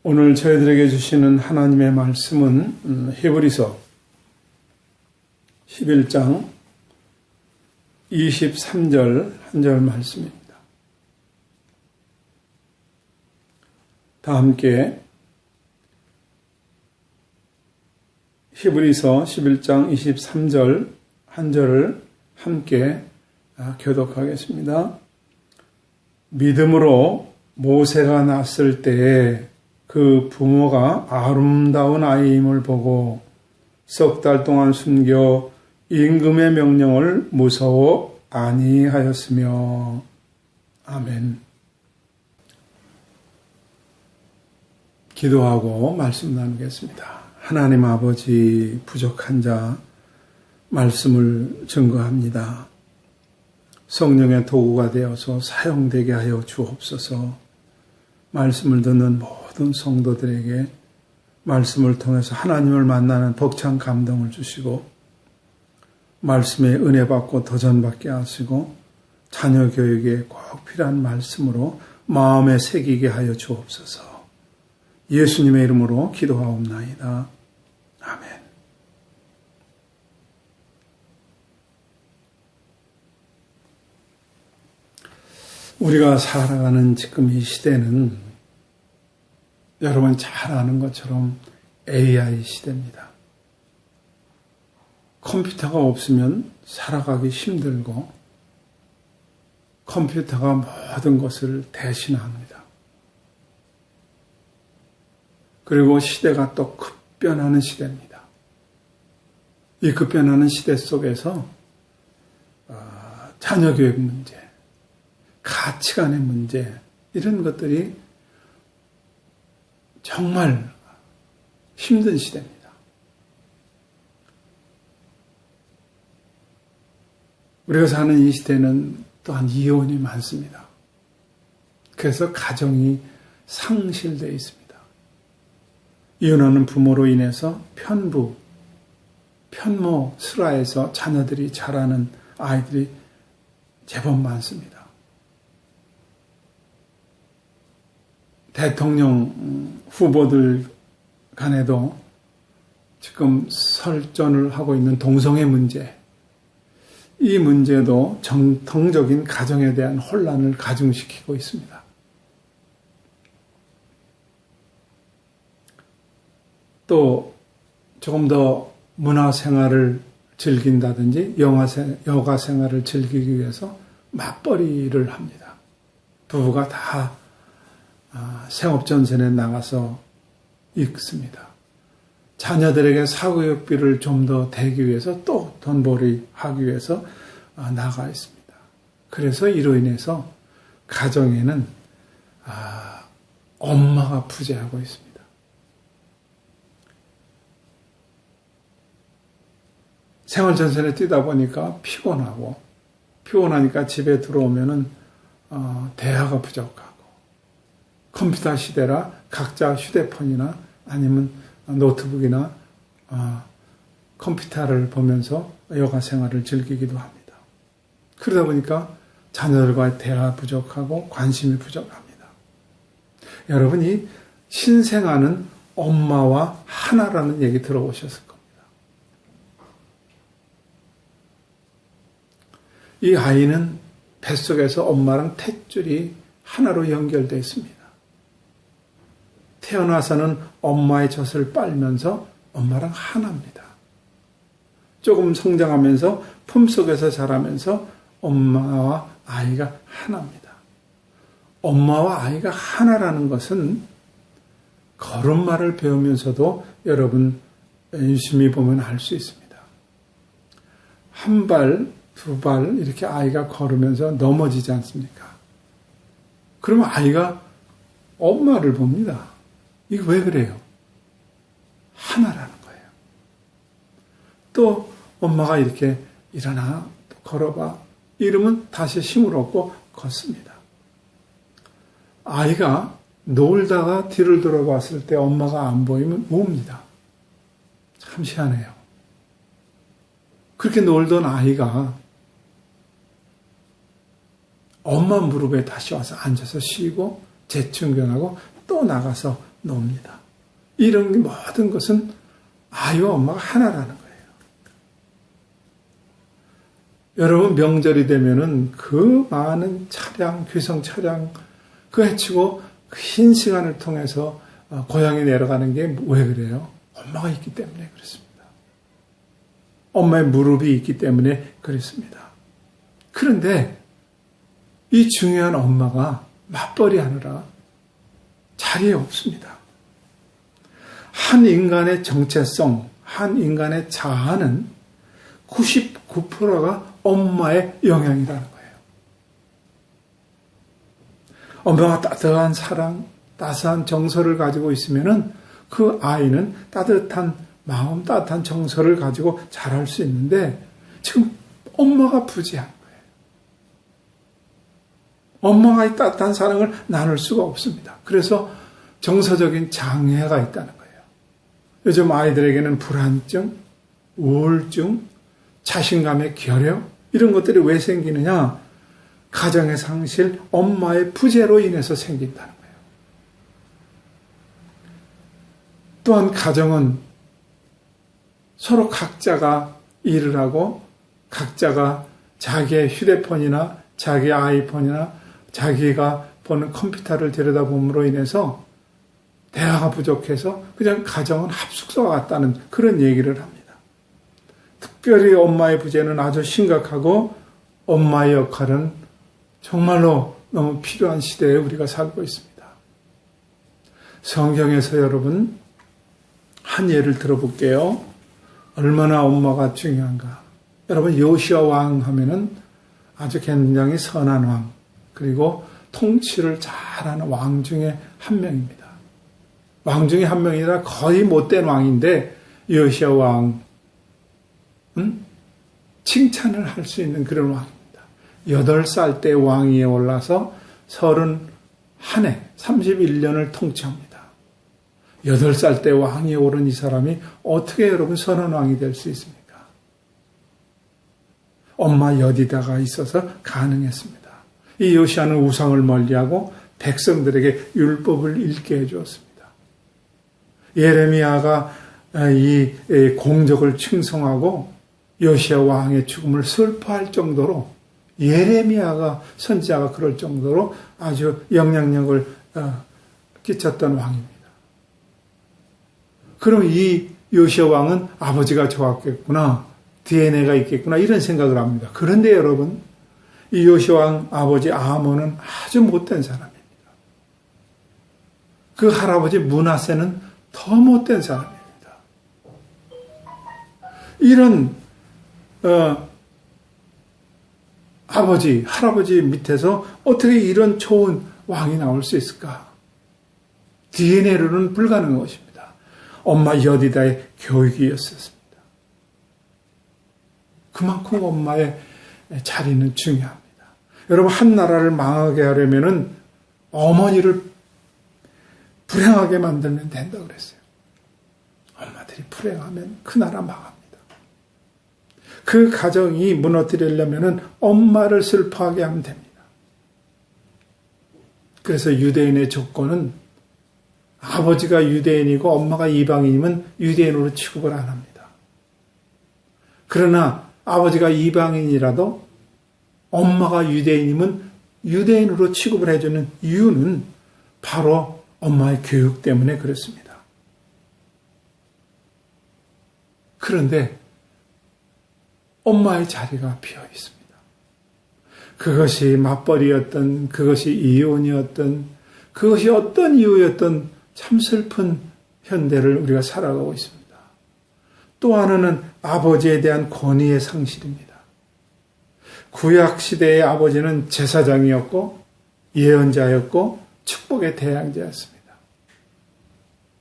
오늘 저희들에게 주시는 하나님의 말씀은 히브리서 11장 23절 한 절 말씀입니다. 다 함께 히브리서 11장 23절 한 절을 함께 교독하겠습니다. 믿음으로 모세가 낳았을 때에 그 부모가 아름다운 아이임을 보고 석 달 동안 숨겨 임금의 명령을 무서워 아니하였으며. 아멘. 기도하고 말씀 나누겠습니다. 하나님 아버지, 부족한 자 말씀을 증거합니다. 성령의 도구가 되어서 사용되게 하여 주옵소서. 말씀을 듣는 모든 성도들에게 말씀을 통해서 하나님을 만나는 벅찬 감동을 주시고 말씀에 은혜 받고 도전받게 하시고 자녀 교육에 꼭 필요한 말씀으로 마음에 새기게 하여 주옵소서. 예수님의 이름으로 기도하옵나이다. 아멘. 우리가 살아가는 지금 이 시대는 여러분 잘 아는 것처럼 AI 시대입니다. 컴퓨터가 없으면 살아가기 힘들고 컴퓨터가 모든 것을 대신합니다. 그리고 시대가 또 급변하는 시대입니다. 이 급변하는 시대 속에서 자녀교육 문제, 가치관의 문제, 이런 것들이 정말 힘든 시대입니다. 우리가 사는 이 시대는 또한 이혼이 많습니다. 그래서 가정이 상실되어 있습니다. 이혼하는 부모로 인해서 편부, 편모, 슬하에서 자녀들이 자라는 아이들이 제법 많습니다. 대통령 후보들 간에도 지금 설전을 하고 있는 동성애 문제, 이 문제도 정통적인 가정에 대한 혼란을 가중시키고 있습니다. 또 조금 더 문화생활을 즐긴다든지 여가 생활을 즐기기 위해서 맞벌이를 합니다. 부부가 다 생업전선에 나가서 있습니다. 자녀들에게 사교육비를 좀 더 대기 위해서 또 돈벌이 하기 위해서 나가 있습니다. 그래서 이로 인해서 가정에는 엄마가 부재하고 있습니다. 생활전선에 뛰다 보니까 피곤하니까 집에 들어오면은 대화가 부족하고 컴퓨터 시대라 각자 휴대폰이나 아니면 노트북이나 컴퓨터를 보면서 여가 생활을 즐기기도 합니다. 그러다 보니까 자녀들과의 대화 부족하고 관심이 부족합니다. 여러분이 신생아는 엄마와 하나라는 얘기 들어보셨을 겁니다. 이 아이는 뱃속에서 엄마랑 탯줄이 하나로 연결되어 있습니다. 태어나서는 엄마의 젖을 빨면서 엄마랑 하나입니다. 조금 성장하면서 품속에서 자라면서 엄마와 아이가 하나입니다. 엄마와 아이가 하나라는 것은 걸음마를 배우면서도 여러분 유심히 보면 알 수 있습니다. 한 발, 두 발 이렇게 아이가 걸으면서 넘어지지 않습니까? 그러면 아이가 엄마를 봅니다. 이거 왜 그래요? 하나라는 거예요. 또 엄마가 이렇게 일어나 걸어봐 이러면 다시 힘을 얻고 걷습니다. 아이가 놀다가 뒤를 돌아봤을 때 엄마가 안 보이면 웁니다. 참 희한해요. 그렇게 놀던 아이가 엄마 무릎에 다시 와서 앉아서 쉬고 재충전하고 또 나가서 놉니다. 이런 모든 것은 아이와 엄마가 하나라는 거예요. 여러분 명절이 되면은 그 많은 차량, 귀성 차량 그 헤치고 그 긴 시간을 통해서 고향에 내려가는 게 왜 그래요? 엄마가 있기 때문에 그렇습니다. 엄마의 무릎이 있기 때문에 그렇습니다. 그런데 이 중요한 엄마가 맞벌이 하느라 자리에 없습니다. 한 인간의 정체성, 한 인간의 자아는 99%가 엄마의 영향이라는 거예요. 엄마가 따뜻한 사랑, 따스한 정서를 가지고 있으면은 그 아이는 따뜻한 마음, 따뜻한 정서를 가지고 자랄 수 있는데 지금 엄마가 부재한 거예요. 엄마가 이 따뜻한 사랑을 나눌 수가 없습니다. 그래서 정서적인 장애가 있다는 거예요. 요즘 아이들에게는 불안증, 우울증, 자신감의 결여 이런 것들이 왜 생기느냐? 가정의 상실, 엄마의 부재로 인해서 생긴다는 거예요. 또한 가정은 서로 각자가 일을 하고 각자가 자기의 휴대폰이나 자기의 아이폰이나 자기가 보는 컴퓨터를 들여다봄으로 인해서 대화가 부족해서 그냥 가정은 합숙소와 같다는 그런 얘기를 합니다. 특별히 엄마의 부재는 아주 심각하고 엄마의 역할은 정말로 너무 필요한 시대에 우리가 살고 있습니다. 성경에서 여러분 한 예를 들어볼게요. 얼마나 엄마가 중요한가. 여러분 요시야 왕 하면은 아주 굉장히 선한 왕 그리고 통치를 잘하는 왕 중에 한 명입니다. 왕 중에 한 명이라 거의 못된 왕인데 요시야 왕은 칭찬을 할 수 있는 그런 왕입니다. 8살 때 왕위에 올라서 31해, 31년을 통치합니다. 8살 때 왕위에 오른 이 사람이 어떻게 여러분 선한 왕이 될 수 있습니까? 엄마 여디다가 있어서 가능했습니다. 이 요시야는 우상을 멀리하고 백성들에게 율법을 읽게 해주었습니다. 예레미야가 이 공적을 칭송하고 요시야 왕의 죽음을 슬퍼할 정도로 예레미야가 선지자가 그럴 정도로 아주 영향력을 끼쳤던 왕입니다. 그럼 이 요시야 왕은 아버지가 좋았겠구나, DNA가 있겠구나 이런 생각을 합니다. 그런데 여러분 이 요시야 왕 아버지 아몬은 아주 못된 사람입니다. 그 할아버지 므낫세는 더 못된 사람입니다. 이런 아버지, 할아버지 밑에서 어떻게 이런 좋은 왕이 나올 수 있을까? DNA로는 불가능한 것입니다. 엄마 여디다의 교육이었습니다. 그만큼 엄마의 자리는 중요합니다. 여러분 한 나라를 망하게 하려면은 어머니를 불행하게 만들면 된다고 그랬어요. 엄마들이 불행하면 그 나라 망합니다. 그 가정이 무너뜨리려면 엄마를 슬퍼하게 하면 됩니다. 그래서 유대인의 조건은 아버지가 유대인이고 엄마가 이방인이면 유대인으로 취급을 안 합니다. 그러나 아버지가 이방인이라도 엄마가 유대인이면 유대인으로 취급을 해주는 이유는 바로 엄마의 교육 때문에 그렇습니다. 그런데 엄마의 자리가 비어 있습니다. 그것이 맞벌이였던, 그것이 이혼이었던, 그것이 어떤 이유였던 참 슬픈 현대를 우리가 살아가고 있습니다. 또 하나는 아버지에 대한 권위의 상실입니다. 구약시대의 아버지는 제사장이었고 예언자였고 축복의 대양자였습니다.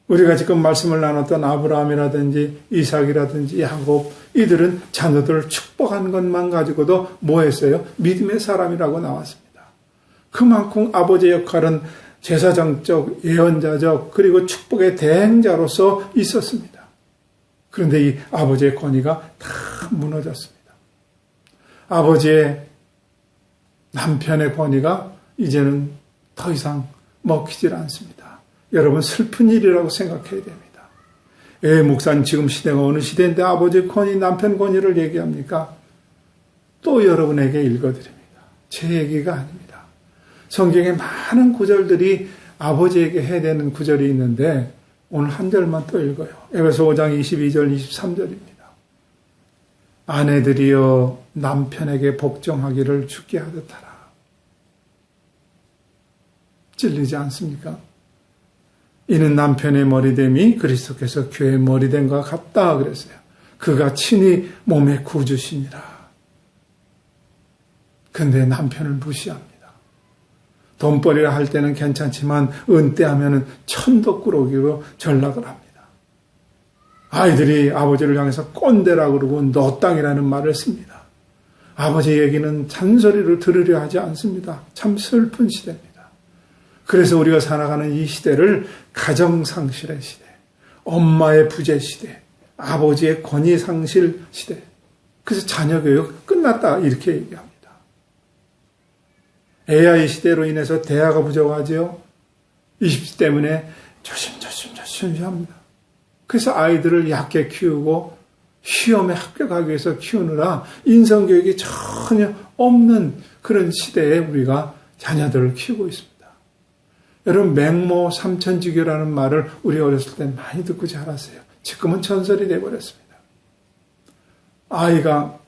우리가 지금 말씀을 나눴던 아브라함이라든지 이삭이라든지 야곱 이들은 자녀들을 축복한 것만 가지고도 뭐 했어요? 믿음의 사람이라고 나왔습니다. 그만큼 아버지의 역할은 제사장적, 예언자적 그리고 축복의 대행자로서 있었습니다. 그런데 이 아버지의 권위가 다 무너졌습니다. 아버지의 남편의 권위가 이제는 더 이상 먹히질 않습니다. 여러분 슬픈 일이라고 생각해야 됩니다. 목사님 지금 시대가 어느 시대인데 아버지 권위, 남편 권위를 얘기합니까? 또 여러분에게 읽어드립니다. 제 얘기가 아닙니다. 성경에 많은 구절들이 아버지에게 해야 되는 구절이 있는데 오늘 한 절만 또 읽어요. 에베소 5장 22절 23절입니다. 아내들이여 남편에게 복종하기를 주께 하듯 하라. 찔리지 않습니까? 이는 남편의 머리됨이 그리스도께서 교회의 머리됨과 같다 그랬어요. 그가 친히 몸의 구주시니라. 근데 남편을 무시합니다. 돈벌이를 할 때는 괜찮지만 은퇴하면 천덕꾸러기로 전락을 합니다. 아이들이 아버지를 향해서 꼰대라 그러고 너 땅이라는 말을 씁니다. 아버지 얘기는 잔소리를 들으려 하지 않습니다. 참 슬픈 시대입니다. 그래서 우리가 살아가는 이 시대를 가정상실의 시대, 엄마의 부재 시대, 아버지의 권위상실 시대, 그래서 자녀교육 끝났다 이렇게 얘기합니다. AI 시대로 인해서 대화가 부족하지요. 20대 때문에 조심 합니다. 그래서 아이들을 얕게 키우고 시험에 합격하기 위해서 키우느라 인성교육이 전혀 없는 그런 시대에 우리가 자녀들을 키우고 있습니다. 여러분 맹모 삼천지교라는 말을 우리 어렸을 때 많이 듣고 자랐어요. 지금은 전설이 되어버렸습니다. 아이가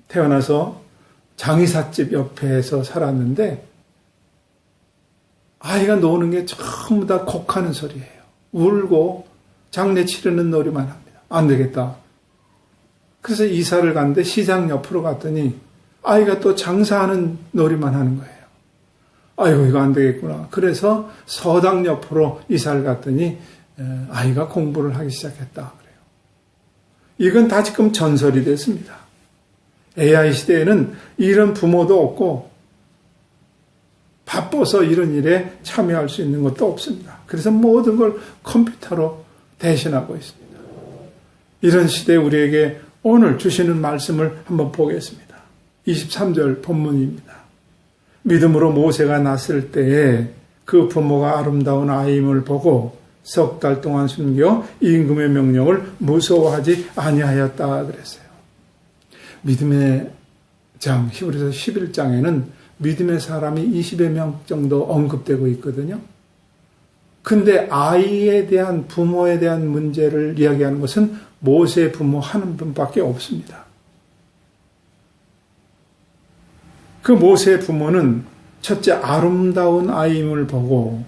태어나서 장의사집 옆에서 살았는데 아이가 노는 게 전부 다 곡하는 소리예요. 울고 장례 치르는 놀이만 합니다. 안 되겠다. 그래서 이사를 갔는데 시장 옆으로 갔더니 아이가 또 장사하는 놀이만 하는 거예요. 아이고 이거 안 되겠구나. 그래서 서당 옆으로 이사를 갔더니 아이가 공부를 하기 시작했다 그래요. 이건 다 지금 전설이 됐습니다. AI 시대에는 이런 부모도 없고 바빠서 이런 일에 참여할 수 있는 것도 없습니다. 그래서 모든 걸 컴퓨터로 대신하고 있습니다. 이런 시대에 우리에게 오늘 주시는 말씀을 한번 보겠습니다. 23절 본문입니다. 믿음으로 모세가 났을 때에 그 부모가 아름다운 아이임을 보고 석 달 동안 숨겨 임금의 명령을 무서워하지 아니하였다 그랬어요. 믿음의 장 히브리서 11장에는 믿음의 사람이 20여 명 정도 언급되고 있거든요. 근데 아이에 대한 부모에 대한 문제를 이야기하는 것은 모세의 부모 한 분밖에 없습니다. 그 모세의 부모는 첫째 아름다운 아이임을 보고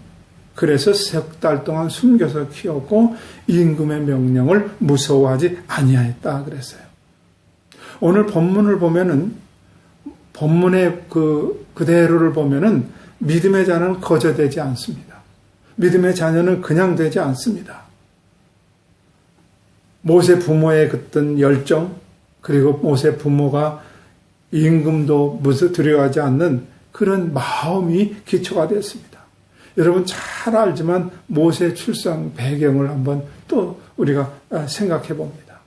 그래서 석 달 동안 숨겨서 키웠고 임금의 명령을 무서워하지 아니하였다 그랬어요. 오늘 본문을 보면은 본문의 그대로를 보면은 믿음의 자는 거저되지 않습니다. 믿음의 자녀는 그냥 되지 않습니다. 모세 부모의 그떤 열정 그리고 모세 부모가 임금도 무서 두려워하지 않는 그런 마음이 기초가 됐습니다. 여러분 잘 알지만 모세 출생 배경을 한번 또 우리가 생각해 봅니다.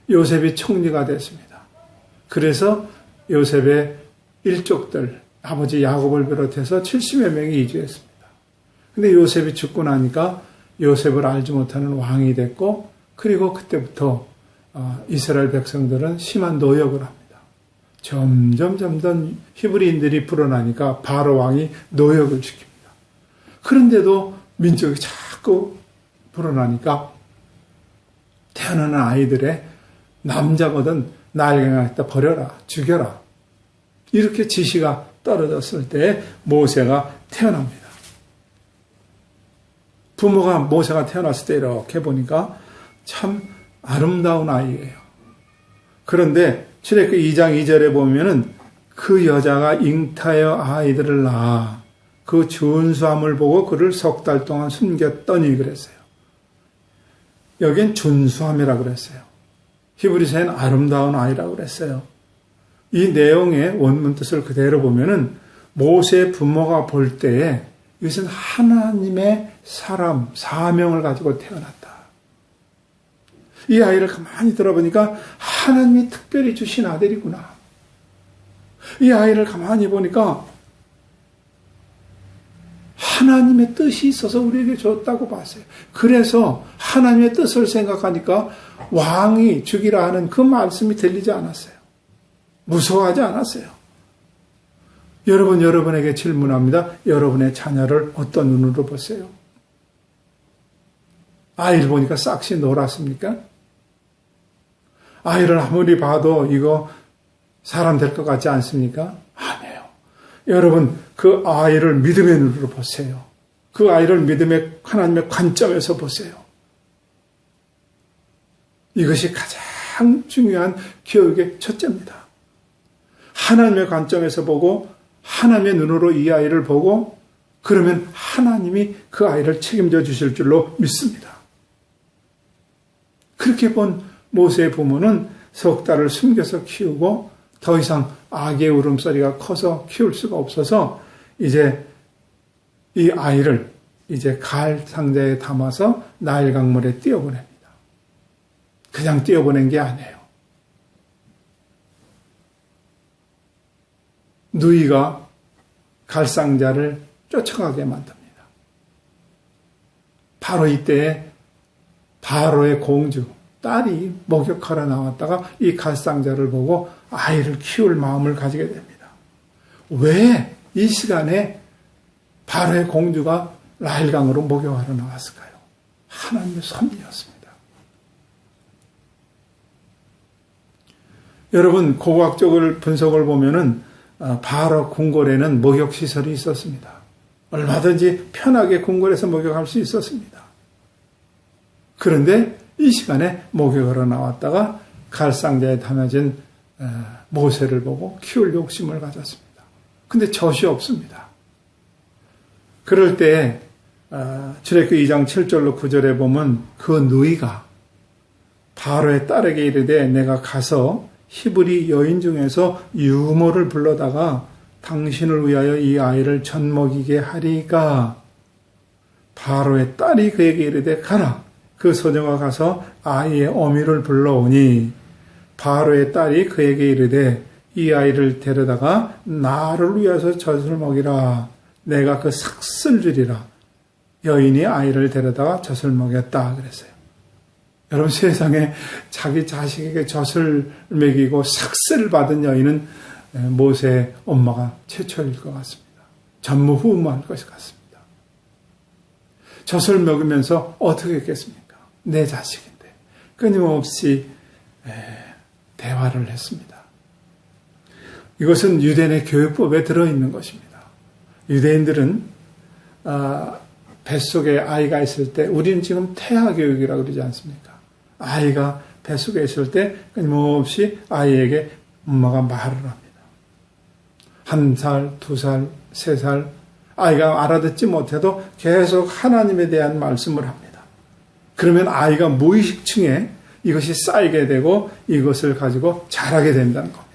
요셉이 총리가 됐습니다. 그래서 요셉의 일족들 아버지 야곱을 비롯해서 70여 명이 이주했습니다. 근데 요셉이 죽고 나니까 요셉을 알지 못하는 왕이 됐고 그리고 그때부터 이스라엘 백성들은 심한 노역을 합니다. 점점 히브리인들이 불어나니까 바로 왕이 노역을 시킵니다. 그런데도 민족이 자꾸 불어나니까 태어나는 아이들의 남자거든 날개가 있다 버려라 죽여라 이렇게 지시가 떨어졌을 때 모세가 태어납니다. 부모가 모세가 태어났을 때 이렇게 보니까 참 아름다운 아이예요. 그런데 출애굽기 2장 2절에 보면은 그 여자가 잉타여 아이들을 낳아 그 준수함을 보고 그를 석 달 동안 숨겼더니 그랬어요. 여긴 준수함이라고 그랬어요. 히브리서엔 아름다운 아이라고 그랬어요. 이 내용의 원문 뜻을 그대로 보면은 모세의 부모가 볼 때에 이것은 하나님의 사람, 사명을 가지고 태어났다. 이 아이를 가만히 들어보니까 하나님이 특별히 주신 아들이구나. 이 아이를 가만히 보니까 하나님의 뜻이 있어서 우리에게 줬다고 봤어요. 그래서 하나님의 뜻을 생각하니까 왕이 죽이라 하는 그 말씀이 들리지 않았어요. 무서워하지 않았어요. 여러분에게 질문합니다. 여러분의 자녀를 어떤 눈으로 보세요? 아이를 보니까 싹시 놀았습니까? 아이를 아무리 봐도 이거 사람 될 것 같지 않습니까? 아니에요. 여러분, 그 아이를 믿음의 눈으로 보세요. 그 아이를 믿음의 하나님의 관점에서 보세요. 이것이 가장 중요한 교육의 첫째입니다. 하나님의 관점에서 보고 하나님의 눈으로 이 아이를 보고 그러면 하나님이 그 아이를 책임져 주실 줄로 믿습니다. 그렇게 본 모세의 부모는 석 달을 숨겨서 키우고 더 이상 아기의 울음소리가 커서 키울 수가 없어서 이제 이 아이를 이제 갈 상자에 담아서 나일 강물에 띄어보냅니다. 그냥 띄어보낸 게 아니에요. 누이가 갈상자를 쫓아가게 만듭니다. 바로 이때에 바로의 공주, 딸이 목욕하러 나왔다가 이 갈상자를 보고 아이를 키울 마음을 가지게 됩니다. 왜 이 시간에 바로의 공주가 나일강으로 목욕하러 나왔을까요? 하나님의 섭리였습니다. 여러분, 고고학적을 분석을 보면은 바로 궁궐에는 목욕시설이 있었습니다. 얼마든지 편하게 궁궐에서 목욕할 수 있었습니다. 그런데 이 시간에 목욕하러 나왔다가 갈상자에 담아진 모세를 보고 키울 욕심을 가졌습니다. 근데 젖이 없습니다. 그럴 때 출애굽기 2장 7절로 9절에 보면 그 누이가 바로의 딸에게 이르되 내가 가서 히브리 여인 중에서 유모를 불러다가 당신을 위하여 이 아이를 젖먹이게 하리까. 바로의 딸이 그에게 이르되 가라. 그 소녀가 가서 아이의 어미를 불러오니 바로의 딸이 그에게 이르되 이 아이를 데려다가 나를 위해서 젖을 먹이라. 내가 그 삭슬 주리라. 여인이 아이를 데려다가 젖을 먹였다 그랬어요. 여러분, 세상에 자기 자식에게 젖을 먹이고 삭슬을 받은 여인은 모세의 엄마가 최초일 것 같습니다. 전무후무할 것 같습니다. 젖을 먹으면서 어떻게 했겠습니까? 내 자식인데 끊임없이 대화를 했습니다. 이것은 유대인의 교육법에 들어있는 것입니다. 유대인들은 뱃속에 아이가 있을 때, 우리는 지금 태아교육이라고 그러지 않습니까? 아이가 뱃속에 있을 때 끊임없이 아이에게 엄마가 말을 합니다. 1살, 2살, 3살, 아이가 알아듣지 못해도 계속 하나님에 대한 말씀을 합니다. 그러면 아이가 무의식층에 이것이 쌓이게 되고 이것을 가지고 자라게 된다는 겁니다.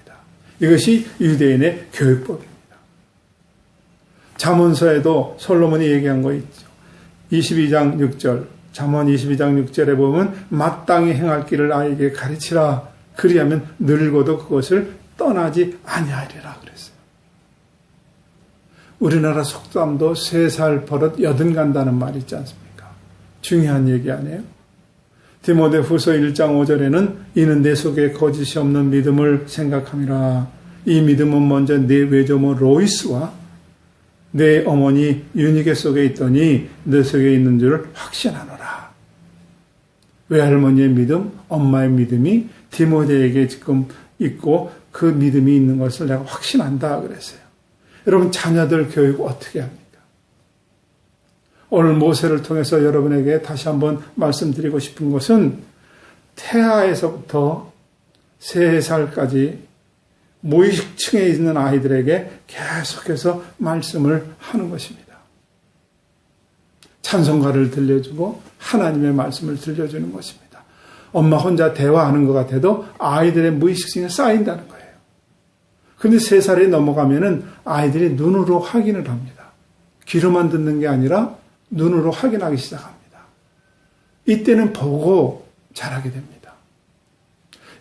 이것이 유대인의 교육법입니다. 잠언서에도 솔로몬이 얘기한 거 있죠. 22장 6절, 잠언 22장 6절에 보면 마땅히 행할 길을 아이에게 가르치라. 그리하면 늙어도 그것을 떠나지 아니하리라 그랬어요. 우리나라 속담도 3살 버릇 80 간다는 말이 있지 않습니까? 중요한 얘기 아니에요? 디모데후서 1장 5절에는 이는 내 속에 거짓이 없는 믿음을 생각함이라. 이 믿음은 먼저 내 외조모 로이스와 내 어머니 유니게 속에 있더니 내 속에 있는 줄 확신하노라. 외할머니의 믿음, 엄마의 믿음이 디모데에게 지금 있고 그 믿음이 있는 것을 내가 확신한다 그랬어요. 여러분, 자녀들 교육 어떻게 합니까? 오늘 모세를 통해서 여러분에게 다시 한번 말씀드리고 싶은 것은 태아에서부터 3살까지 무의식층에 있는 아이들에게 계속해서 말씀을 하는 것입니다. 찬송가를 들려주고 하나님의 말씀을 들려주는 것입니다. 엄마 혼자 대화하는 것 같아도 아이들의 무의식층에 쌓인다는 거예요. 그런데 3살이 넘어가면은 아이들이 눈으로 확인을 합니다. 귀로만 듣는 게 아니라 눈으로 확인하기 시작합니다. 이때는 보고 자라게 됩니다.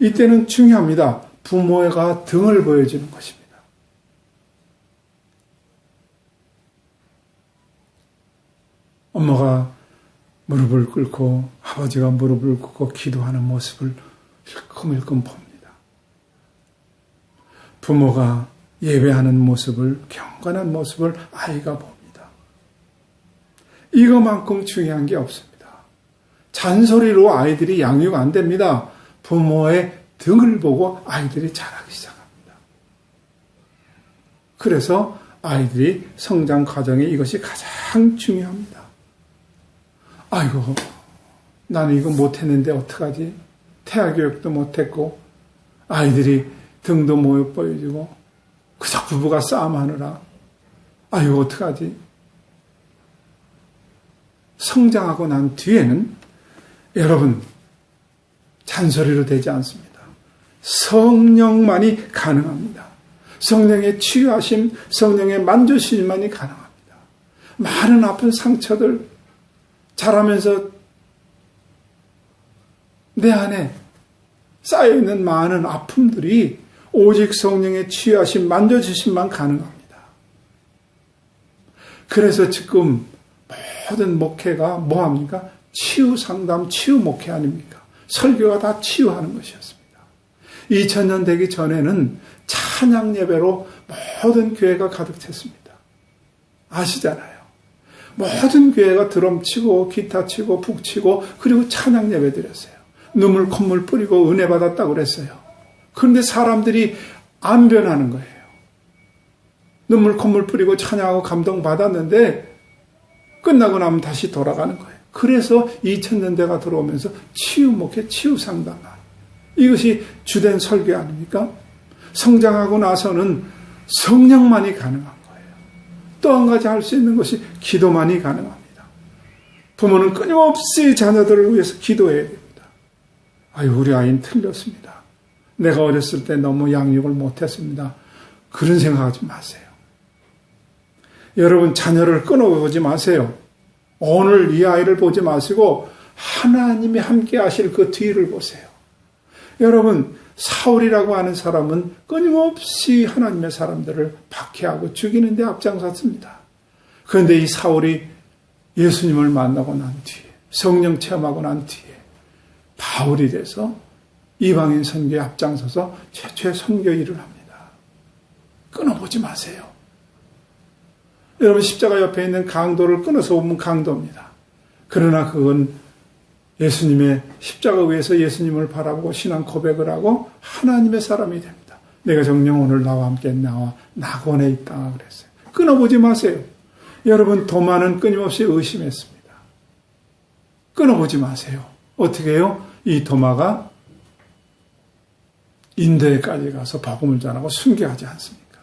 이때는 중요합니다. 부모가 등을 보여주는 것입니다. 엄마가 무릎을 꿇고 아버지가 무릎을 꿇고 기도하는 모습을 일끔일끔 봅니다. 부모가 예배하는 모습을, 경건한 모습을 아이가 봅니다. 이거만큼 중요한 게 없습니다. 잔소리로 아이들이 양육 안 됩니다. 부모의 등을 보고 아이들이 자라기 시작합니다. 그래서 아이들이 성장 과정에 이것이 가장 중요합니다. 아이고, 나는 이거 못했는데 어떡하지? 태아교육도 못했고 아이들이 등도 못 보여주고 그저 부부가 싸움하느라 아이고 어떡하지? 성장하고 난 뒤에는 여러분 잔소리로 되지 않습니다. 성령만이 가능합니다. 성령의 치유하심, 성령의 만져주심만이 가능합니다. 많은 아픈 상처들 자라면서 내 안에 쌓여있는 많은 아픔들이 오직 성령의 치유하심, 만져주심만 가능합니다. 그래서 지금 모든 목회가 뭐합니까? 치유 상담, 치유 목회 아닙니까? 설교가 다 치유하는 것이었습니다. 2000년 되기 전에는 찬양 예배로 모든 교회가 가득 찼습니다. 아시잖아요. 모든 교회가 드럼 치고 기타 치고 북 치고 그리고 찬양 예배 드렸어요. 눈물 콧물 뿌리고 은혜 받았다고 그랬어요. 그런데 사람들이 안 변하는 거예요. 눈물 콧물 뿌리고 찬양하고 감동 받았는데 끝나고 나면 다시 돌아가는 거예요. 그래서 2000년대가 들어오면서 치유 목회, 치유 상담 이것이 주된 설교 아닙니까? 성장하고 나서는 성령만이 가능한 거예요. 또 한 가지 할 수 있는 것이 기도만이 가능합니다. 부모는 끊임없이 자녀들을 위해서 기도해야 됩니다. 아유, 우리 아이는 틀렸습니다. 내가 어렸을 때 너무 양육을 못했습니다. 그런 생각하지 마세요. 여러분 자녀를 끊어보지 마세요. 오늘 이 아이를 보지 마시고 하나님이 함께 하실 그 뒤를 보세요. 여러분 사울이라고 하는 사람은 끊임없이 하나님의 사람들을 박해하고 죽이는 데 앞장섰습니다. 그런데 이 사울이 예수님을 만나고 난 뒤에 성령 체험하고 난 뒤에 바울이 돼서 이방인 선교에 앞장서서 최초의 선교 일을 합니다. 끊어보지 마세요. 여러분 십자가 옆에 있는 강도를 끊어서 보면 강도입니다. 그러나 그건 예수님의 십자가 위에서 예수님을 바라보고 신앙 고백을 하고 하나님의 사람이 됩니다. 내가 정녕 오늘 나와 함께 나와 낙원에 있다 그랬어요. 끊어보지 마세요. 여러분 도마는 끊임없이 의심했습니다. 끊어보지 마세요. 어떻게 해요? 이 도마가 인도에까지 가서 복음을 전하고 순교하지 않습니까?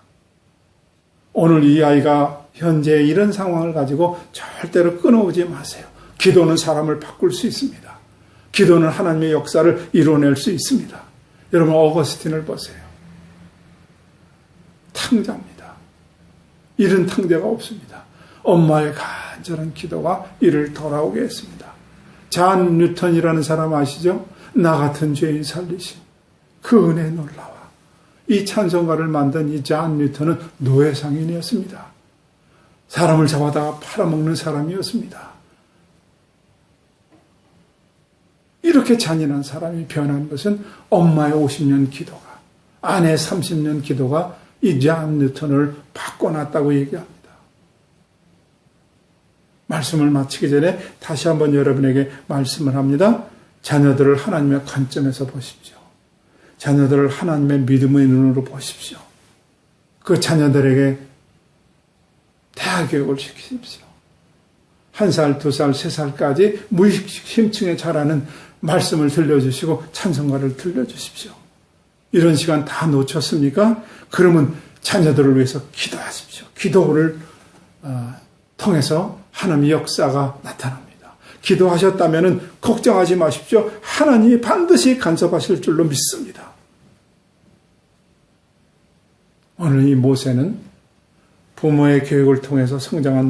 오늘 이 아이가 현재 이런 상황을 가지고 절대로 끊어오지 마세요. 기도는 사람을 바꿀 수 있습니다. 기도는 하나님의 역사를 이뤄낼 수 있습니다. 여러분 어거스틴을 보세요. 탕자입니다. 이런 탕자가 없습니다. 엄마의 간절한 기도가 이를 돌아오게 했습니다. 잔 뉴턴이라는 사람 아시죠? 나 같은 죄인 살리신 그 은혜 놀라워. 이 찬송가를 만든 이 잔 뉴턴은 노예 상인이었습니다. 사람을 잡아다가 팔아먹는 사람이었습니다. 이렇게 잔인한 사람이 변한 것은 엄마의 50년 기도가, 아내의 30년 기도가 이 잔 뉴턴을 바꿔놨다고 얘기합니다. 말씀을 마치기 전에 다시 한번 여러분에게 말씀을 합니다. 자녀들을 하나님의 관점에서 보십시오. 자녀들을 하나님의 믿음의 눈으로 보십시오. 그 자녀들에게 대학 교육을 시키십시오. 1살, 2살, 3살까지 무의식 심층에 자라는 말씀을 들려주시고 찬송가를 들려주십시오. 이런 시간 다 놓쳤습니까? 그러면 자녀들을 위해서 기도하십시오. 기도를 통해서 하나님의 역사가 나타납니다. 기도하셨다면 걱정하지 마십시오. 하나님이 반드시 간섭하실 줄로 믿습니다. 오늘 이 모세는 부모의 교육을 통해서 성장한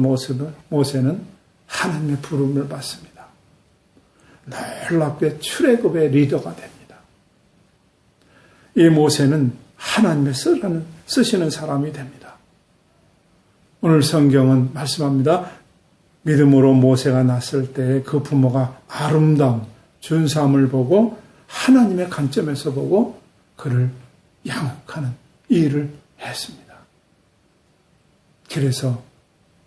모세는 하나님의 부름을 받습니다. 놀랍게 출애굽의 리더가 됩니다. 이 모세는 하나님의 쓰시는 사람이 됩니다. 오늘 성경은 말씀합니다. 믿음으로 모세가 낳았을 때 그 부모가 아름다운 준삼을 보고 하나님의 관점에서 보고 그를 양육하는 일을 했습니다. 그래서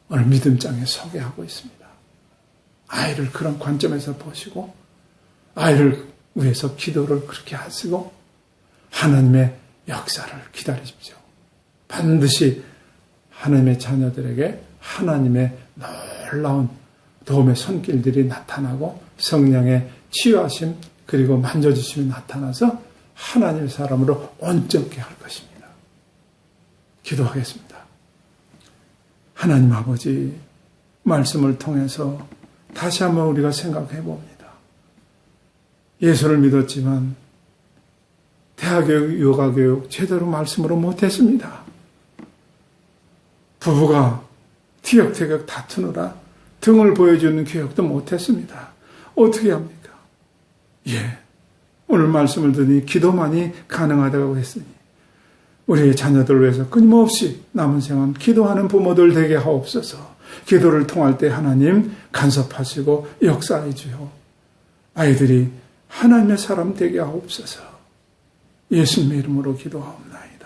오늘 믿음장에 서게 하고 있습니다. 아이를 그런 관점에서 보시고 아이를 위해서 기도를 그렇게 하시고 하나님의 역사를 기다리십시오. 반드시 하나님의 자녀들에게 하나님의 놀라운 도움의 손길들이 나타나고 성령의 치유하심 그리고 만져주심이 나타나서 하나님의 사람으로 온전케 할 것입니다. 기도하겠습니다. 하나님 아버지 말씀을 통해서 다시 한번 우리가 생각해 봅니다. 예수를 믿었지만 대학교육, 요가교육 제대로 말씀으로 못했습니다. 부부가 티격태격 다투느라 등을 보여주는 교육도 못했습니다. 어떻게 합니까? 오늘 말씀을 듣니 기도만이 가능하다고 했으니 우리의 자녀들을 위해서 끊임없이 남은 생활 기도하는 부모들 되게 하옵소서. 기도를 통할 때 하나님 간섭하시고 역사해 주요. 아이들이 하나님의 사람 되게 하옵소서. 예수님의 이름으로 기도하옵나이다.